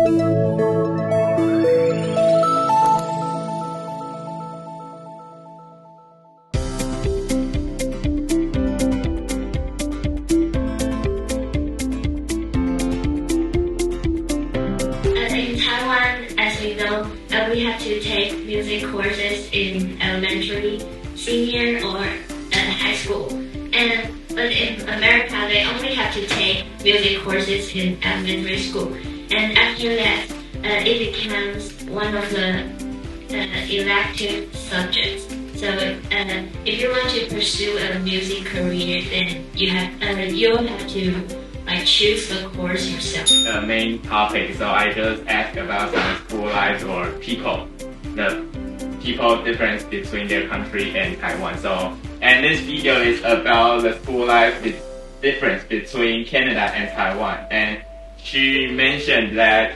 In Taiwan, as we know, we have to take music courses in elementary, senior, or high school. But in America, they only have to take music courses in elementary school. And after that, it becomes one of the elective subjects. So if you want to pursue a music career, then you'll have to choose the course yourself. The main topic, so I just asked about some school lives or people, the people difference between their country and Taiwan. And this video is about the school life difference between Canada and Taiwan. And she mentioned that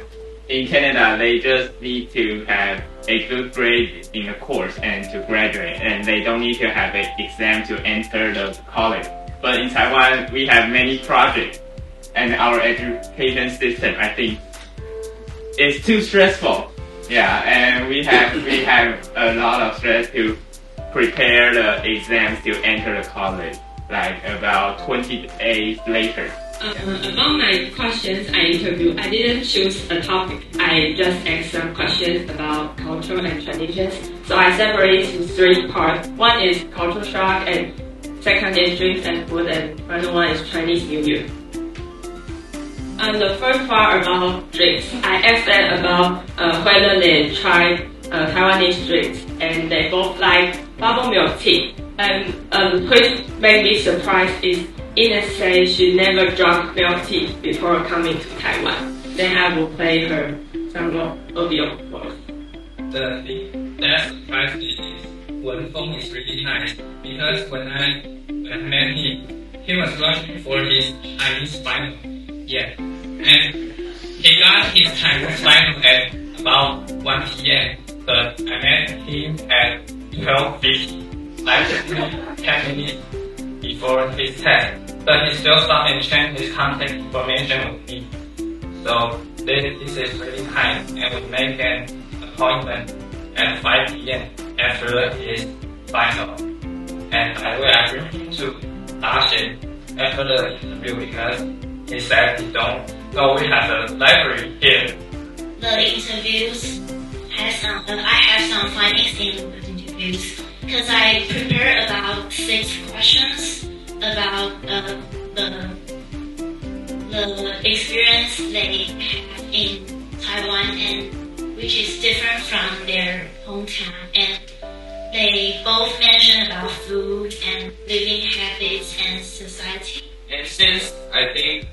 in Canada, they just need to have a good grade in a course and to graduate, and they don't need to have an exam to enter the college. But in Taiwan, we have many projects, and our education system, I think, is too stressful. Yeah, and we have a lot of stress to prepare the exams to enter the college, like about 20 days later. Among my questions I interviewed, I didn't choose a topic. I just asked some questions about culture and traditions. So I separated into three parts. One is culture shock, and second is drinks and food, and final one is Chinese New Year. The first part about drinks, I asked them about whether they tried Taiwanese drinks, and they both like bubble milk tea. And which made me surprised is Ina said she never drank milk tea before coming to Taiwan. Then I will play her some audio for us. The thing that surprised me is Wenfeng is really nice, because when I met him, he was rushing for his Chinese final. Yeah, and he got his Chinese final at about 1 p.m. But I met him at 12:50, like 10 minutes before his test. But he still stopped and changed his contact information with me. So this is really kind, and we make an appointment at 5 p.m. after his final. And by the way, I bring him to Dashin after the interview because he said he don't know we have a library here. The interviews I have some findings in the interviews because I prepared about 6 questions about the experience they have in Taiwan, and which is different from their hometown. And they both mention about food and living habits and society. And since I think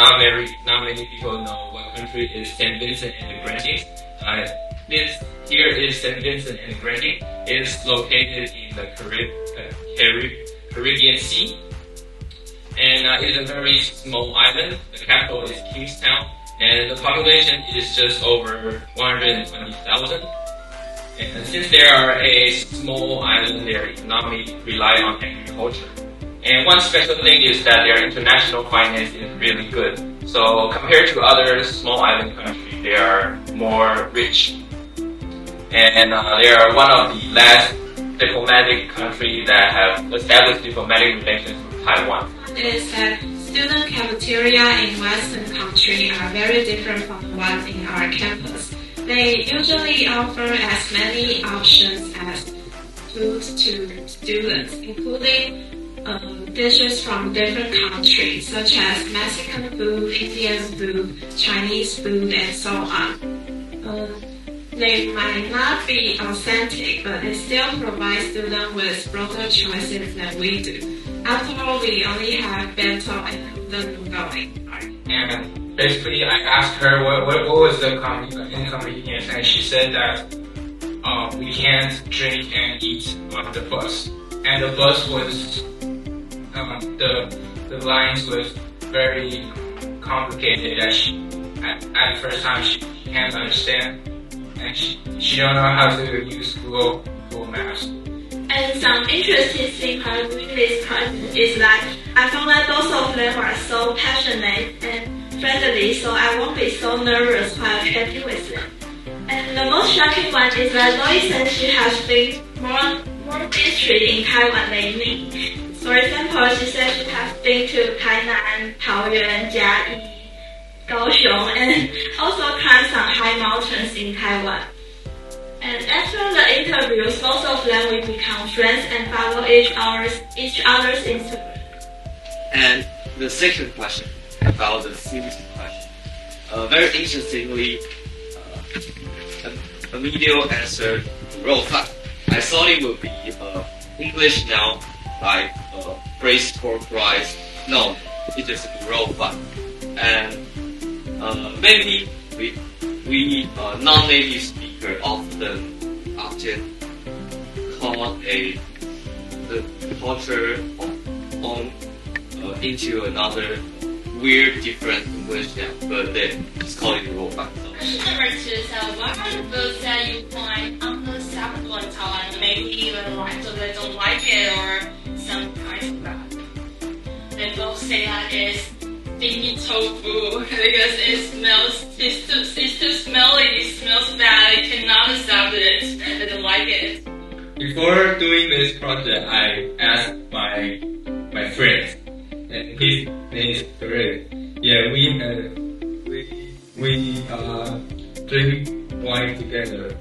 not many people know what country is St. Vincent and the Grenadines, this here is St. Vincent and the Grenadines. It's located in the Caribbean Sea, and it's a very small island. The capital is Kingstown, and the population is just over 120,000. And since they are a small island, their economy rely on agriculture. And one special thing is that their international finance is really good. So compared to other small island countries, they are more rich. And they are one of the last diplomatic countries that have established diplomatic relations with Taiwan. Is that student cafeteria in Western countries are very different from the ones in our campus. They usually offer as many options as food to students, including dishes from different countries, such as Mexican food, Indian food, Chinese food, and so on. They might not be authentic, but they still provide students with broader choices than we do. After all, we only have bento and udon going. And basically, I asked her what was the inconvenience, and she said that we can't drink and eat on the bus. And the bus was the lines was very complicated. That at first time she can't understand, and she don't know how to use Google Maps. And some interesting thing about doing this project is that I found that both of them are so passionate, and friendly, so I won't be so nervous while chatting with them. And the most shocking one is that Zoe said she has been more history in Taiwan than me. For example, she said she has been to Tainan, Taoyuan, Jiayi, Kaohsiung, and also climbed some high mountains in Taiwan. And after the interviews, most of them will become friends and follow each other's Instagram. And the second question about the series question. Very interestingly, a video answered roll fat. I thought it would be English noun like braised pork rice. No, it is roll fat. And maybe we non-native speaker often call the culture on into another weird different English now, but they just call it roll fat. Number 2, so what are the foods that you find unacceptable in Taiwan? Maybe even like so they don't like it or some kinds of that. They both say that it's baby tofu because it's too smelly, it smells bad, they cannot accept it, they don't like it. Before doing this project, I asked my friend, and his name is Greg. Yeah, we drink wine together,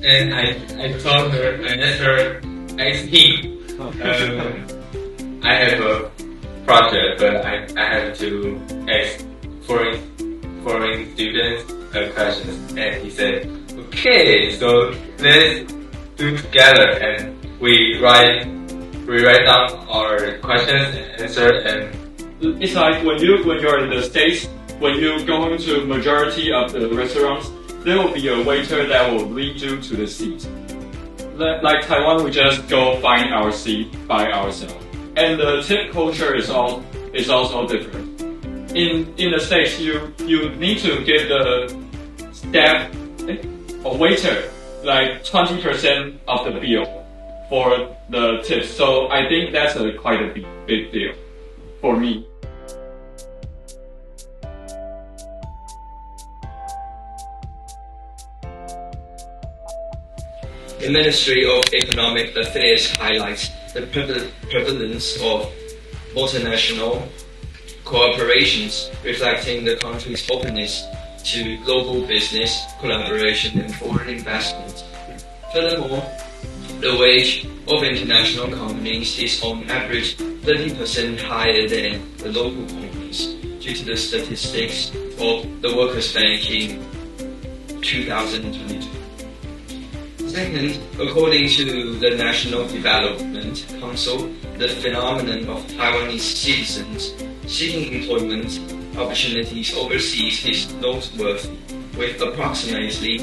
and I told her, I asked him. I have a project, but I have to ask foreign students questions, and he said, okay, so let's do together, and we write down our questions and answer, and it's like when you're in the States, when you go into majority of the restaurants, there will be a waiter that will lead you to the seat. Like Taiwan, we just go find our seat by ourselves. And the tip culture is also different. In the States, you need to give the staff or waiter like 20% of the bill for the tips. So I think that's quite a big deal for me. The Ministry of Economic Affairs highlights the prevalence of multinational cooperations, reflecting the country's openness to global business collaboration and foreign investment. Furthermore, the wage of international companies is on average 30% higher than the local companies, due to the statistics of the Workers' Bank in 2022. Second, according to the National Development Council, the phenomenon of Taiwanese citizens seeking employment opportunities overseas is noteworthy, with approximately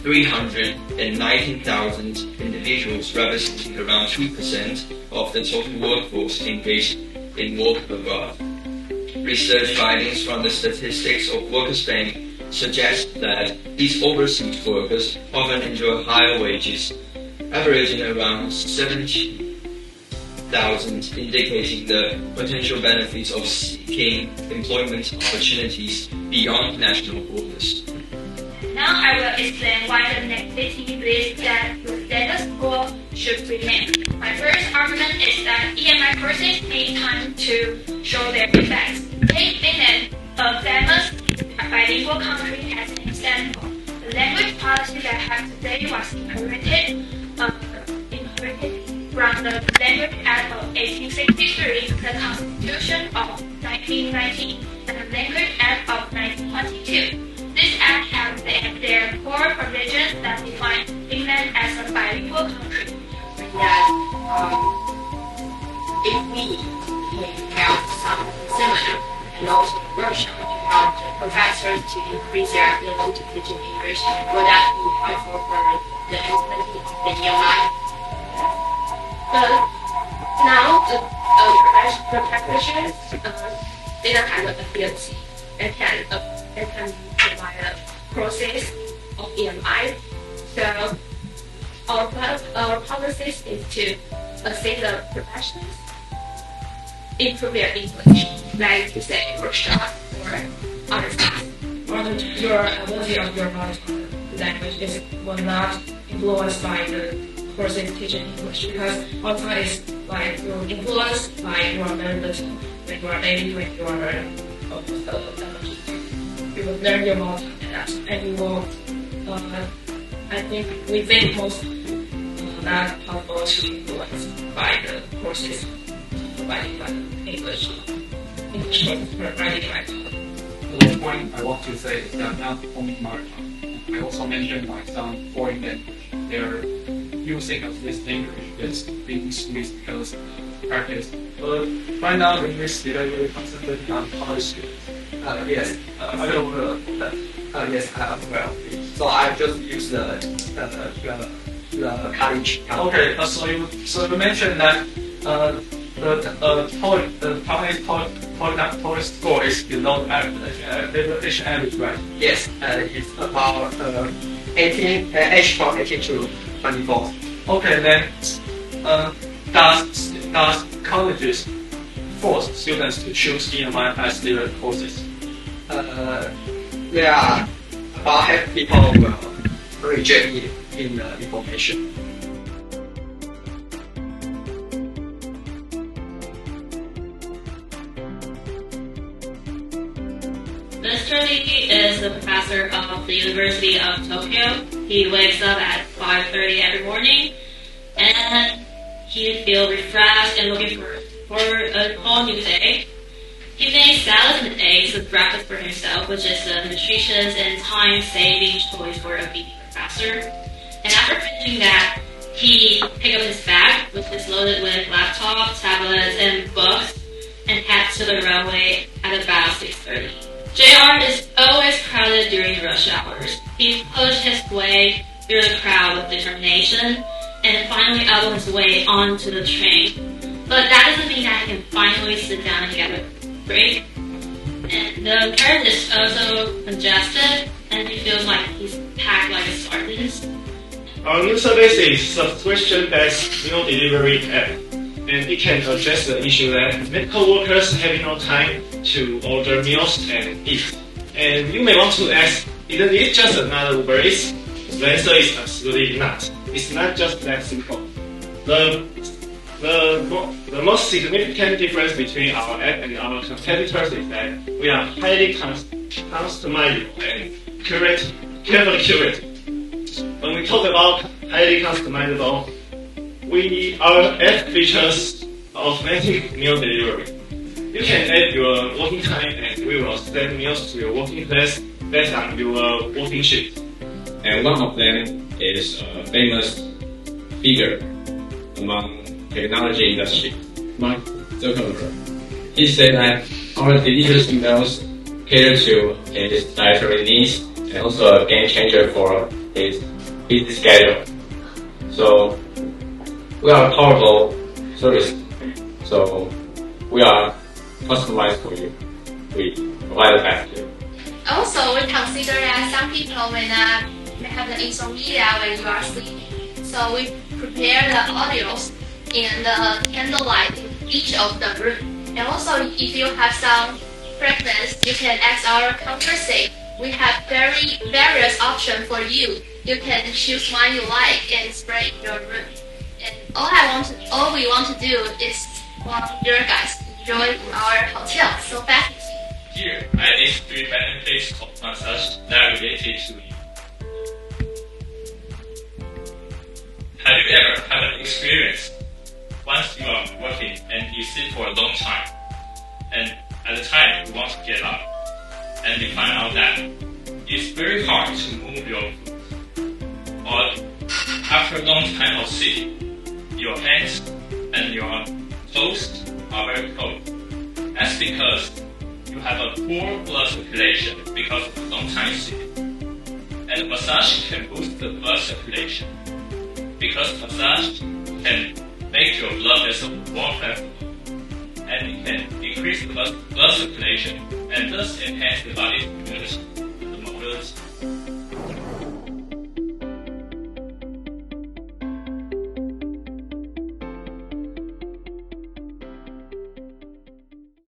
319,000 individuals representing around 2% of the total workforce engaged in work abroad. Research findings from the statistics of Workers' Bank suggest that these overseas workers often enjoy higher wages, averaging around 70,000, indicating the potential benefits of seeking employment opportunities beyond national borders. Now I will explain why the negativity believes that the status quo should remain. My first argument is that EMI courses need time to show their effects. Take Finland, a famous bilingual country, as an example. The language policy that I have today was inherited from the Language Act of 1863, the Constitution of 1919, and the Language Act of 1922. This act has their core provisions that define Finland as a bilingual country. That if we have some seminar and also workshop to help professors to increase their ability to teach in English, will that be helpful for the implementing of the EMI? Now the practitioners they don't have an ability and can provide a process of EMI. So our policies is to assist the professionals improve their English, like you say, workshop or other things. Or your ability of your mother tongue language will not influenced by the courses teaching English, because mother tongue is like you're influenced by your very little, when you are baby, when you are elementary. You will learn your mother tongue and you will. We think most not possible to influence by the courses provided by English courses provided by. The point I want to say is that not only mother tongue, I also mentioned like some foreign language. Their using of this language is being squeezed because of practice. But right now, the English is really concentrating on college students. Yes. I don't know that. Yes, well. So I just use the college. Okay, so you mentioned that the Taiwanese score is below the average, average, right? Yes, it's about 18, age from 18 to 24. Okay, then does colleges force students to choose EMI as their courses? There are about half people will reject it in the information. Mr. Lee is a professor of the University of Tokyo. He wakes up at 5:30 every morning, and he feels refreshed and looking for a whole new day. He makes salads and eggs with breakfast for himself, which is a nutritious and time-saving choice for a BD professor. And after finishing that, he picks up his bag, which is loaded with laptop, tablets, and books, and heads to the railway at about 6:30. JR is always crowded during rush hours. He pushed his way through the crowd with determination and finally elbowed his way onto the train. But that doesn't mean that he can finally sit down and get a break. And the carriage is also congested and he feels like he's packed like a sardines. Our new service is subscription-based meal delivery app, and it can address the issue that medical workers have no time to order meals and eat. And you may want to ask, isn't it just another Uber Eats? The answer is absolutely not. It's not just that simple. The most significant difference between our app and our competitors is that we are highly customizable and carefully curated. When we talk about highly customizable, our app features automatic meal delivery. You can add your working time and we will send meals to your working place based on your working shift. And one of them is a famous figure among technology industry, Mark Zuckerberg. He said that our delicious meals cater to his dietary needs and also a game changer for his busy schedule. So we are a powerful service. So we are customized for you. We provide the best to you. Also, we consider that some people may have the insomnia when you are sleeping. So we prepare the audios and the candlelight in each of the room. And also, if you have some preference, you can ask our counter safe. We have various options for you. You can choose one you like and spray in your room. And all we want to do is want your guys to enjoy our hotel. So back to you. Here, I list 3 benefits of massage that are related to you. Have you ever had an experience once you are working and you sit for a long time, and at the time you want to get up, and you find out that it's very hard to move your foot, or after a long time of sitting, your hands and your toes are very cold. That's because you have a poor blood circulation because of long time sitting. And massage can boost the blood circulation because massage can make your blood vessel more flexible, and it can increase the blood circulation and thus enhance the body's immunity, the mobility.